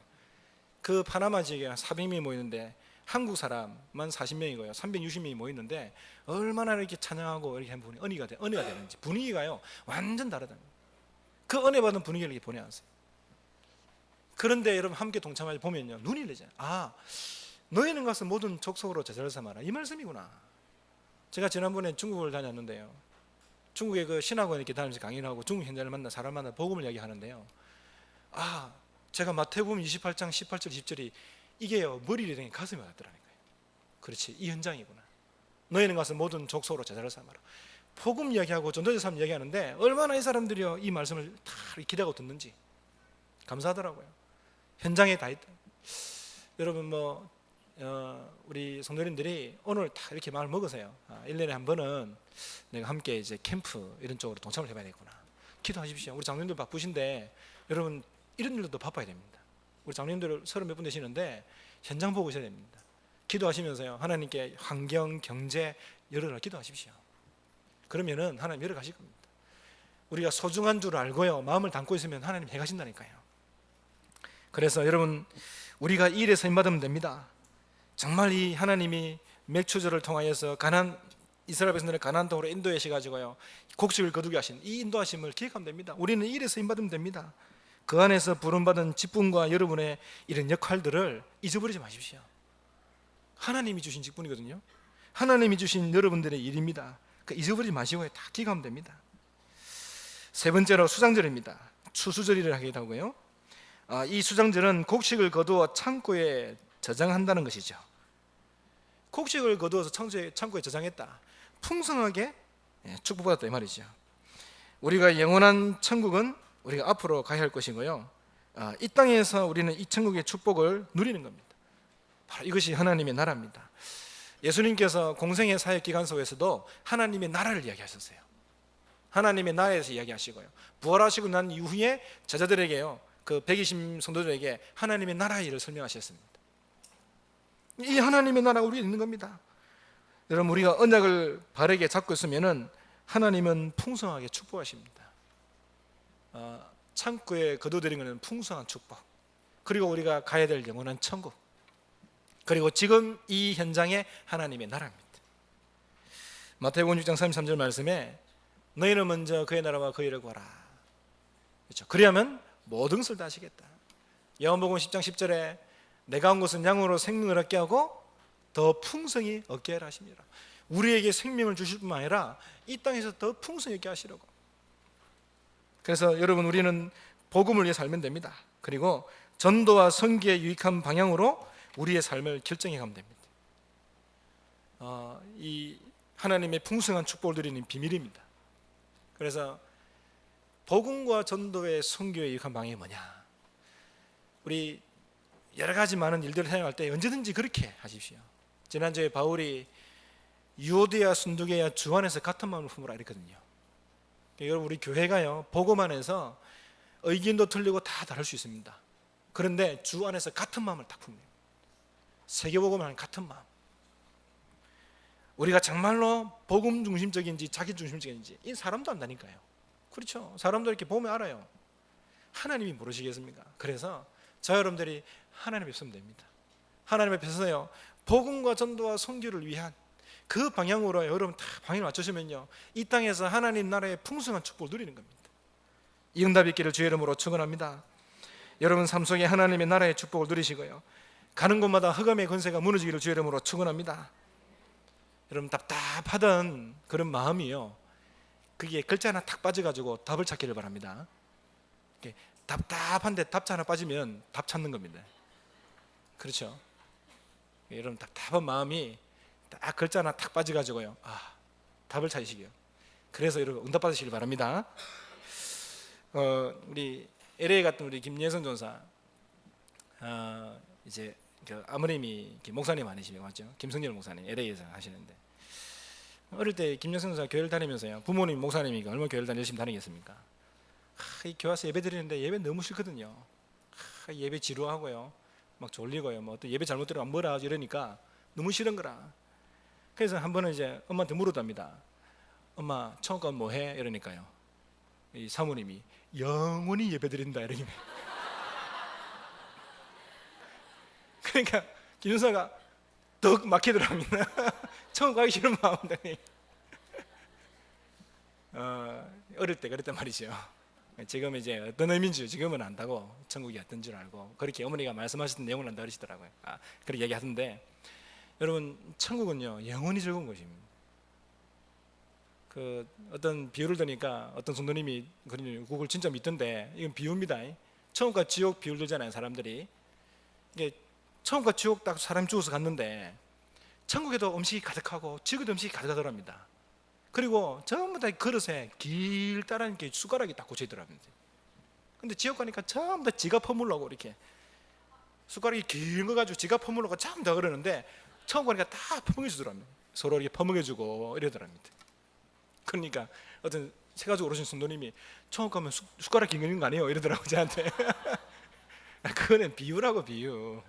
그 파나마 지역에 한 400명이 모이는데 한국 사람만 40명이고요. 360명이 모이는데 얼마나 이렇게 찬양하고 이렇게 한 분이 은혜가 되는지 분위기가요 완전 다르다. 그 은혜 받은 분위기를 이렇게 보내왔어요. 그런데 여러분 함께 동참하지 보면요 눈이 열리잖아요. 아, 너희는 가서 모든 족속으로 제자를 삼아라, 이 말씀이구나. 제가 지난번에 중국을 다녔는데요. 중국의 그 신학원 이렇게 다니면서 강의를 하고 중국 현장을 만나 사람 만나 복음을 이야기하는데요. 아, 제가 마태복음 28장 18절 20절이 이게요 머리를 대니 가슴이 와닿더라니까요. 그렇지, 이 현장이구나. 너희는 가서 모든 족속으로 제자를 삼아라. 복음 이야기하고 전도자 삶 이야기하는데 얼마나 이 사람들이요 이 말씀을 다 기대하고 듣는지 감사하더라고요. 현장에 다 있다. 여러분 우리 성도님들이 오늘 다 이렇게 마음을 먹으세요. 1년에 한 번은 내가 함께 이제 캠프 이런 쪽으로 동참을 해봐야 되겠구나. 기도하십시오. 우리 장로님들 바쁘신데 여러분 이런 일도 바빠야 됩니다. 우리 장로님들 30몇 분 되시는데 현장 보고 오셔야 됩니다. 기도하시면서요 하나님께 환경, 경제 열어라 기도하십시오. 그러면은 하나님 열어가실 겁니다. 우리가 소중한 줄 알고요 마음을 담고 있으면 하나님 해가신다니까요. 그래서 여러분 우리가 이 일에 쓰임받으면 됩니다. 정말 이 하나님이 맥추절을 통하여서 이스라엘 백성들을 가나안 땅으로 인도하셔가지고요 곡식을 거두게 하신 이 인도하심을 기억하면 됩니다. 우리는 이 일에 쓰임받으면 됩니다. 그 안에서 부름받은 직분과 여러분의 이런 역할들을 잊어버리지 마십시오. 하나님이 주신 직분이거든요. 하나님이 주신 여러분들의 일입니다. 잊어버리지 마시고 다 기억하면 됩니다. 세 번째로 수장절입니다. 추수절이를 하기도 하고요. 이 수장절은 곡식을 거두어 창고에 저장한다는 것이죠. 곡식을 거두어서 창고에 저장했다. 풍성하게 축복받았다 이 말이죠. 우리가 영원한 천국은 우리가 앞으로 가야 할 것이고요. 이 땅에서 우리는 이 천국의 축복을 누리는 겁니다. 바로 이것이 하나님의 나라입니다. 예수님께서 공생의 사역기간소에서도 하나님의 나라를 이야기하셨어요. 하나님의 나라에서 이야기하시고요. 부활하시고 난 이후에 제자들에게요 그 120 성도들에게 하나님의 나라의 일을 설명하셨습니다. 이 하나님의 나라가 우리에 있는 겁니다. 여러분 우리가 언약을 바르게 잡고 있으면은 하나님은 풍성하게 축복하십니다. 창고에 거둬들인 것은 풍성한 축복, 그리고 우리가 가야 될 영원한 천국, 그리고 지금 이 현장에 하나님의 나라입니다. 마태복음 6장 33절 말씀에 너희는 먼저 그의 나라와 그의 일을 구하라. 그렇죠? 그리하면 모든 것을 다 하시겠다. 요한복음 10장 10절에 내가 온 것은 양으로 생명을 얻게 하고 더 풍성히 얻게 하라 하십니다. 우리에게 생명을 주실 뿐만 아니라 이 땅에서 더 풍성히 얻게 하시려고. 그래서 여러분 우리는 복음을 위해 살면 됩니다. 그리고 전도와 선교에 유익한 방향으로 우리의 삶을 결정해 가면 됩니다. 이 하나님의 풍성한 축복을 드리는 비밀입니다. 그래서 복음과 전도의 선교에 유익한 방향이 뭐냐? 우리 여러 가지 많은 일들을 행할 때 언제든지 그렇게 하십시오. 지난주에 바울이 유오디아, 순두계야 주 안에서 같은 마음을 품으라 이랬거든요. 여러분 우리 교회가요 복음 안에서 의견도 틀리고 다 다를 수 있습니다. 그런데 주 안에서 같은 마음을 딱 품어요. 세계복음을 하는 같은 마음. 우리가 정말로 복음 중심적인지 자기 중심적인지 이 사람도 안다니까요. 그렇죠? 사람도 이렇게 보면 알아요. 하나님이 모르시겠습니까? 그래서 저 여러분들이 하나님 앞에 서면 됩니다. 하나님 앞에 서요 복음과 전도와 선교를 위한 그 방향으로 여러분 다 방향을 맞추시면요 이 땅에서 하나님 나라의 풍성한 축복을 누리는 겁니다. 이 응답이 있기를 주의 이름으로 축원합니다. 여러분 삶 속에 하나님의 나라의 축복을 누리시고요 가는 곳마다 흑암의 권세가 무너지기를 주의 이름으로 축원합니다. 여러분 답답하던 그런 마음이요 그게 글자 하나 탁 빠져가지고 답을 찾기를 바랍니다. 답답한데 답자 하나 빠지면 답 찾는 겁니다. 그렇죠? 여러분 답답한 마음이 딱 글자 하나 탁 빠져가지고요 답을 찾으시게요. 그래서 여러분 응답 받으시길 바랍니다. 우리 LA 갔던 우리 김예성 전사 이제 그 아무림이 목사님 아니시면 맞죠? 김성열 목사님 LA에서 하시는데 어릴 때 김영성 선수가 교회를 다니면서요, 부모님 목사님이니까 얼마나 교회를 열심히 다니겠습니까? 이 교회 와서 예배 드리는데 예배 너무 싫거든요. 예배 지루하고요, 막 졸리고요, 뭐 또 예배 잘못 들으면 뭐라 하지 이러니까 너무 싫은 거라. 그래서 한 번은 이제 엄마한테 물었답니다. 엄마 처음 건 뭐 해? 이러니까요, 이 사모님이 영원히 예배 드린다 이러니. 그러니까 김윤사가 더 막히더랍니다. 처음 가기 싫은 마음들이. 어릴 때 그랬단 말이죠. 지금 이제 어떤 의미인지 지금은 안다고, 천국이 어떤 줄 알고 그렇게 어머니가 말씀하셨던 내용을 안다 그러시더라고요. 그렇게 얘기하던데, 여러분 천국은요 영원히 즐거운 것입니다. 그 어떤 비유를 드니까 어떤 성도님이 그걸 진짜 믿던데, 이건 비유입니다. 천국과 지옥 비유를 들잖아요 사람들이. 이게 천국과 지옥 딱 사람이 죽어서 갔는데, 천국에도 음식이 가득하고 지옥에도 음식이 가득하더랍니다. 그리고 전부 다 그릇에 길다란 게 숟가락이 딱 꽂혀 있더랍니다. 근데 지옥 가니까 전부 다 지가 퍼물라고 이렇게 숟가락이 긴 거 가지고 지가 퍼물라고 전부 다 그러는데, 천국 가니까 다 퍼먹여 주더랍니다. 서로 이렇게 퍼먹여 주고 이러더랍니다. 그러니까 어떤 세가지고 오르신 성도님이 천국 가면 숟가락 긴 거 아니에요? 이러더라고 저한테. 그거는 비유라고, 비유.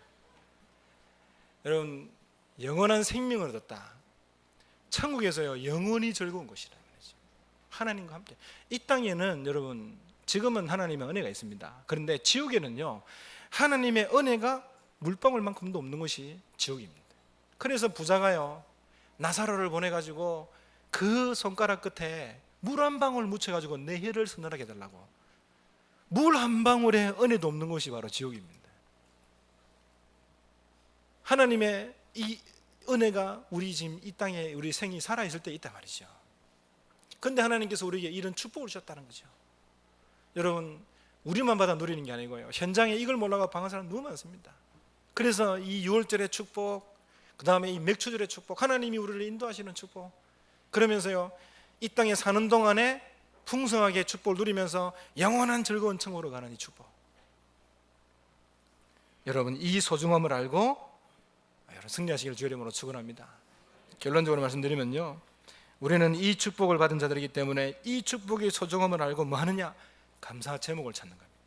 여러분, 영원한 생명을 얻었다. 천국에서요 영원히 즐거운 것이라 말이죠. 하나님과 함께. 이 땅에는 여러분 지금은 하나님의 은혜가 있습니다. 그런데 지옥에는요 하나님의 은혜가 물방울만큼도 없는 것이 지옥입니다. 그래서 부자가요 나사로를 보내가지고 그 손가락 끝에 물 한 방울 묻혀가지고 내 혀를 서늘하게 해달라고. 물 한 방울에 은혜도 없는 것이 바로 지옥입니다. 하나님의 이 은혜가 우리 지금 이 땅에 우리 생이 살아있을 때 있단 말이죠. 그런데 하나님께서 우리에게 이런 축복을 주셨다는 거죠. 여러분, 우리만 받아 누리는 게 아니고요, 현장에 이걸 몰라가 방한 사람 너무 많습니다. 그래서 이 6월절의 축복, 그 다음에 이 맥주절의 축복, 하나님이 우리를 인도하시는 축복, 그러면서요 이 땅에 사는 동안에 풍성하게 축복을 누리면서 영원한 즐거운 천국으로 가는 이 축복, 여러분 이 소중함을 알고 여러분 승리하시길 주의 이름으로 축원합니다. 결론적으로 말씀드리면요, 우리는 이 축복을 받은 자들이기 때문에 이 축복의 소중함을 알고 뭐 하느냐? 감사 제목을 찾는 겁니다.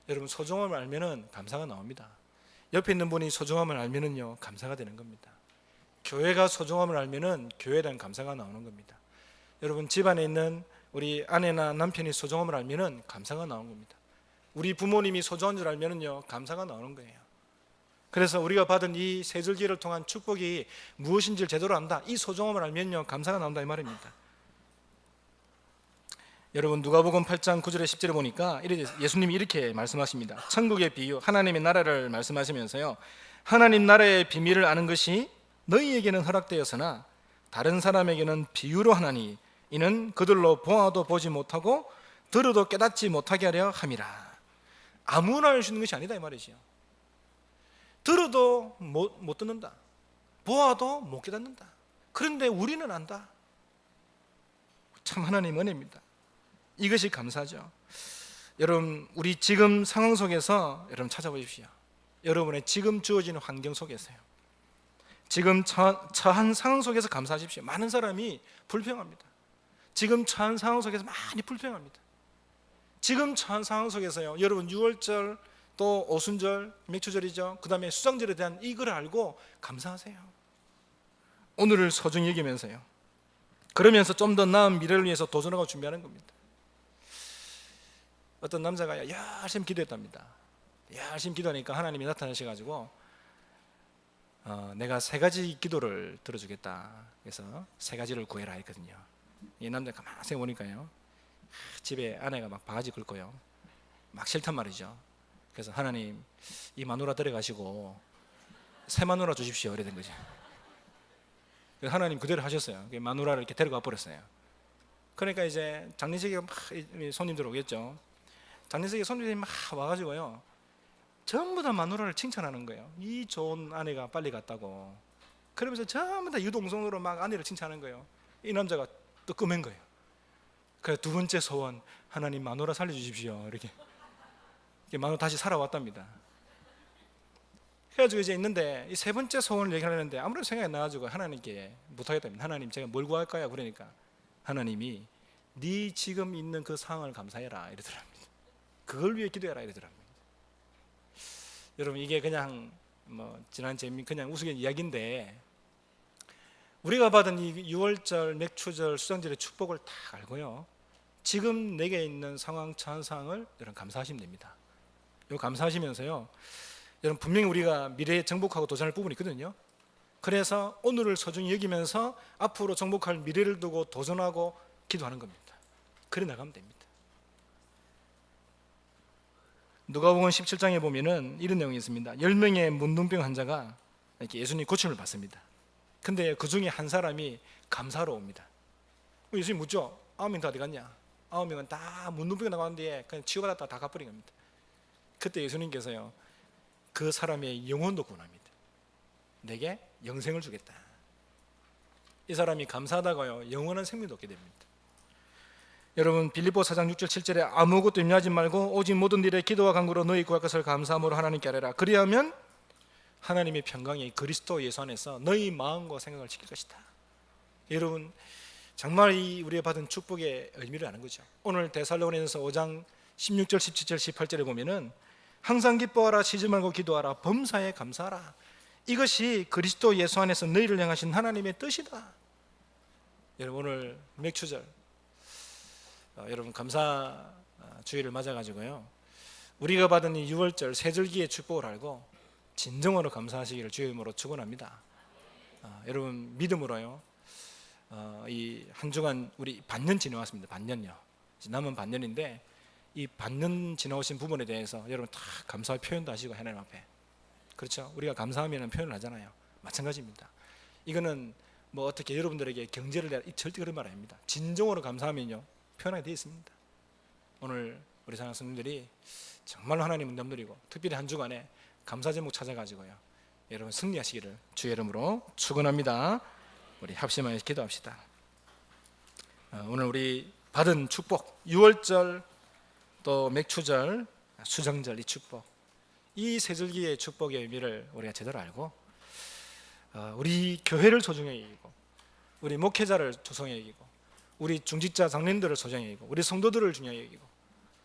여러분 소중함을 알면은 감사가 나옵니다. 옆에 있는 분이 소중함을 알면은요 감사가 되는 겁니다. 교회가 소중함을 알면은 교회에 대한 감사가 나오는 겁니다. 여러분 집안에 있는 우리 아내나 남편이 소중함을 알면은 감사가 나오는 겁니다. 우리 부모님이 소중한 줄 알면은요 감사가 나오는 거예요. 그래서 우리가 받은 이 세절기를 통한 축복이 무엇인지를 제대로 안다, 이 소중함을 알면요 감사가 나온다 이 말입니다. 여러분 누가복음 8장 9절에 10절에 보니까 예수님이 이렇게 말씀하십니다. 천국의 비유, 하나님의 나라를 말씀하시면서요, 하나님 나라의 비밀을 아는 것이 너희에게는 허락되었으나 다른 사람에게는 비유로 하나니 이는 그들로 보아도 보지 못하고 들어도 깨닫지 못하게 하려 함이라. 아무나 알 수 있는 것이 아니다 이 말이죠. 들어도 못 듣는다, 보아도 못 깨닫는다. 그런데 우리는 안다. 참 하나님 은혜입니다. 이것이 감사죠. 여러분 우리 지금 상황 속에서 여러분 찾아보십시오. 여러분의 지금 주어지는 환경 속에서요, 지금 처한 상황 속에서 감사하십시오. 많은 사람이 불평합니다. 지금 처한 상황 속에서 많이 불평합니다. 지금 처한 상황 속에서요, 여러분 6월절 또 오순절, 맥주절이죠, 그 다음에 수장절에 대한 이걸 알고 감사하세요. 오늘을 소중히 여기면서요, 그러면서 좀 더 나은 미래를 위해서 도전하고 준비하는 겁니다. 어떤 남자가 열심히 기도했답니다. 열심히 기도하니까 하나님이 나타나셔가지고 내가 3가지 기도를 들어주겠다, 그래서 3가지를 구해라 했거든요. 이 남자가 가만히 보니까요 집에 아내가 막 바가지 긁고요 막 싫단 말이죠. 그래서 하나님 이 마누라 데려가시고 새 마누라 주십시오 이래 된 거죠. 그래서 하나님 그대로 하셨어요. 마누라를 이렇게 데려가 버렸어요. 그러니까 이제 장례식에 막 손님들 오겠죠. 장례식에 손님들이 막 와가지고요 전부 다 마누라를 칭찬하는 거예요. 이 좋은 아내가 빨리 갔다고. 그러면서 전부 다 유동성으로 막 아내를 칭찬하는 거예요. 이 남자가 또 끄맨 거예요. 그래서 2번째 소원, 하나님 마누라 살려주십시오 이렇게 마누라 다시 살아왔답니다. 해가지고 이제 있는데 이 세 번째 소원을 얘기하려는데 아무래도 생각이 안 나가지고 하나님께 못하겠답니다. 하나님, 제가 뭘 구할까요? 그러니까 하나님이 네 지금 있는 그 상황을 감사해라 이러더랍니다. 그걸 위해 기도해라 이러더랍니다. 여러분, 이게 그냥 지난 재미 그냥 우스갯 이야기인데, 우리가 받은 이 6월절, 맥추절, 수장절의 축복을 다 알고요, 지금 내게 있는 상황, 처한 상황을 여러분 감사하시면 됩니다. 이거 감사하시면서요, 여러분 분명히 우리가 미래에 정복하고 도전할 부분이 있거든요. 그래서 오늘을 소중히 여기면서 앞으로 정복할 미래를 두고 도전하고 기도하는 겁니다. 그래 나가면 됩니다. 누가복음 17장에 보면은 이런 내용이 있습니다. 10명의 문둥병 환자가 이렇게 예수님 고침을 받습니다. 근데 그 중에 한 사람이 감사로 옵니다. 예수님 묻죠. 9명 다 어디 갔냐? 9명은 다 문둥병 나가는데 그냥 치유받았다 다 가버린 겁니다. 그때 예수님께서요, 그 사람의 영혼도 구원합니다. 내게 영생을 주겠다. 이 사람이 감사하다가요, 영원한 생명도 얻게 됩니다. 여러분, 빌립보 4장 6절 7절에 아무것도 염려하지 말고 오직 모든 일에 기도와 간구로 너희 구할 것을 감사함으로 하나님께 아뢰라. 그리하면 하나님의 평강이 그리스도 예수 안에서 너희 마음과 생각을 지킬 것이다. 여러분, 정말 우리가 받은 축복의 의미를 아는 거죠. 오늘 데살로니가서 5장 16절 17절 18절에 보면은 항상 기뻐하라, 쉬지 말고 기도하라, 범사에 감사하라. 이것이 그리스도 예수 안에서 너희를 향하신 하나님의 뜻이다. 여러분, 오늘 맥추절 여러분 감사 주일을 맞아가지고요, 우리가 받은 이 6월절 세절기의 축복을 알고 진정으로 감사하시기를 주의 이름으로 축원합니다. 여러분 믿음으로요, 이 한 주간 우리 반년 지나왔습니다. 반년요. 남은 반년인데 이 반년 지나오신 부분에 대해서 여러분 다 감사의 표현도 하시고 하나님 앞에, 그렇죠? 우리가 감사하면 표현을 하잖아요. 마찬가지입니다. 이거는 어떻게 여러분들에게 경제를 내라, 절대 그런 말 아닙니다. 진정으로 감사하면요 표현하게 되어 있습니다. 오늘 우리 사랑하는 성도들이 정말로 하나님 은혜 누리고 특별히 한 주간에 감사 제목 찾아가지고요, 여러분 승리하시기를 주의 이름으로 축원합니다. 우리 합심하여 기도합시다. 오늘 우리 받은 축복, 6월절 또 맥추절, 수정절, 이 축복, 이 세절기의 축복의 의미를 우리가 제대로 알고 우리 교회를 소중히 여기고 우리 목회자를 소중히 여기고 우리 중직자 장로님들을 소중히 여기고 우리 성도들을 중요히 여기고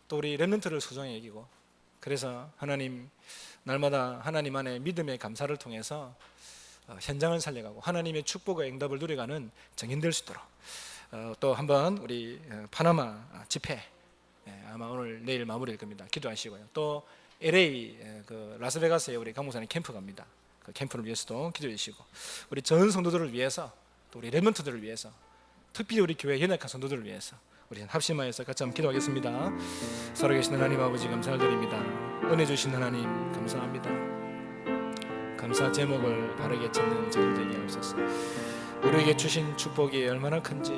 또 우리 렘넌트를 소중히 여기고, 그래서 하나님 날마다 하나님 안에 믿음의 감사를 통해서 현장을 살려가고 하나님의 축복과 응답을 누려가는 정인될 수 있도록 또 한번 우리 파나마 집회 아마 오늘 내일 마무리될 겁니다. 기도하시고요. 또 LA 라스베가스에 우리 강목사님 캠프 갑니다. 그 캠프를 위해서도 기도해 주시고 우리 전 성도들을 위해서 또 우리 렘넌트들을 위해서 특별히 우리 교회 연약한 성도들을 위해서 우리 합심하여서 같이 한번 기도하겠습니다. 살아계신 하나님 아버지 감사를 드립니다. 은혜 주신 하나님 감사합니다. 감사 제목을 바르게 찾는 저들 되게 하옵소서. 우리에게 주신 축복이 얼마나 큰지,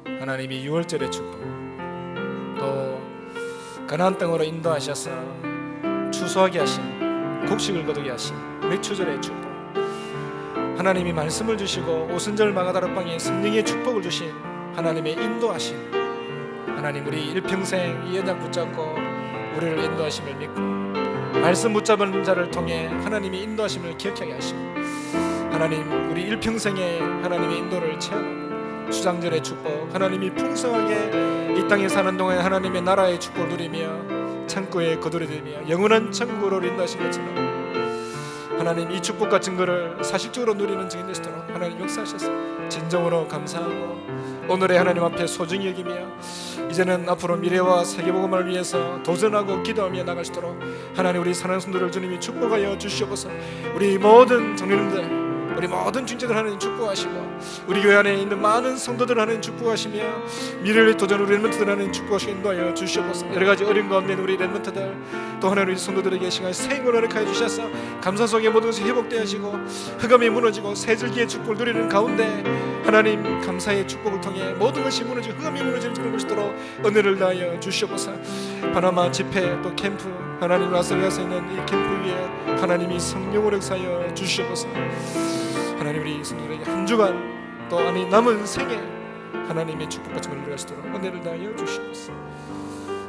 하나님이 6월절의 축복, 또 가나안 땅으로 인도하셔서 추수하게 하신, 곡식을 거두게 하신 맥추절의 축복, 하나님이 말씀을 주시고 오순절 마가다락방에 성령의 축복을 주신 하나님의 인도하심, 하나님 우리 일평생 이 언약 붙잡고 우리를 인도하심을 믿고 말씀 붙잡은 자를 통해 하나님의 인도하심을 기억하게 하시고 하나님 우리 일평생에 하나님의 인도를 체험하고 수장절의 축복, 하나님이 풍성하게 이 땅에 사는 동안 하나님의 나라의 축복을 누리며 창고에 거두리되며 영원한 천국으로 인도하신 것처럼 하나님 이 축복과 증거를 사실적으로 누리는 증인 되시도록 하나님 역사하셔서 진정으로 감사하고 오늘의 하나님 앞에 소중히 여기며 이제는 앞으로 미래와 세계복음을 위해서 도전하고 기도하며 나갈 수 있도록 하나님 우리 사랑하는 성도들 주님이 축복하여 주시옵소서. 우리 모든 장로님들, 우리 모든 중재들 하나님 축복하시고 우리 교회 안에 있는 많은 성도들 하나님 축복하시며 미래를 도전 우리 렘넌트들 하나님 축복하시고 인도하여 주시옵소서. 여러가지 어려운 가운데 있는 우리 렘넌트들 또 하나님 우리 성도들에게 시간 생을 허락하여 주셔서 감사 속에 모든 것이 회복되어 하시고 흑암이 무너지고 새절기의 축복을 누리는 가운데 하나님 감사의 축복을 통해 모든 것이 무너지고 흑암이 무너지는 그런 것이도록 은혜를 다하여 주시옵소서. 파나마 집회 또 캠프 하나님 라스베가스에 있는 이 캠프 위에 하나님이 성령을 역사하여 주시옵소서. 하나님 우리 성도들에게 한 주간 또 아니 남은 생에 하나님의 축복과 증거를 누릴 수 있도록 은혜를 다하여 주시옵소서.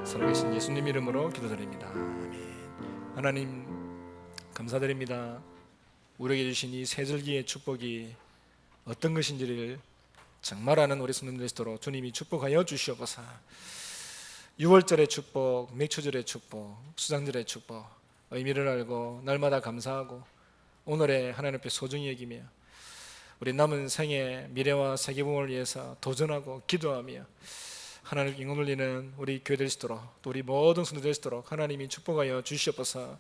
살아계신 예수님 이름으로 기도드립니다. 아멘. 하나님 감사드립니다. 우리에게 주신 이 세절기의 축복이 어떤 것인지를 정말 아는 우리 성도들 되시도록 주님이 축복하여 주시옵소서. 6월절의 축복, 맥추절의 축복, 수장절의 축복 의미를 알고 날마다 감사하고 오늘의 하나님 앞에 소중히 여기며 우리 남은 생의 미래와 세계복음을 위해서 도전하고 기도하며 하나님께 영광 돌리는 우리 교회 되시도록 또 우리 모든 성도 되시도록 하나님이 축복하여 주시옵소서.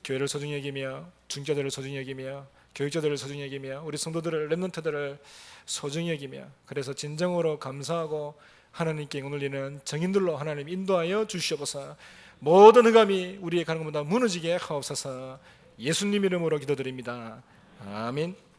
교회를 소중히 여기며 중자들을 소중히 여기며 교육자들을 소중히 여기며 우리 성도들을 렘넌트들을 소중히 여기며 그래서 진정으로 감사하고 하나님께 영광 돌리는 정인들로 하나님 인도하여 주시옵소서. 모든 흑암이 우리의 가는 것보다 무너지게 하옵소서. 예수님 이름으로 기도드립니다. 아멘.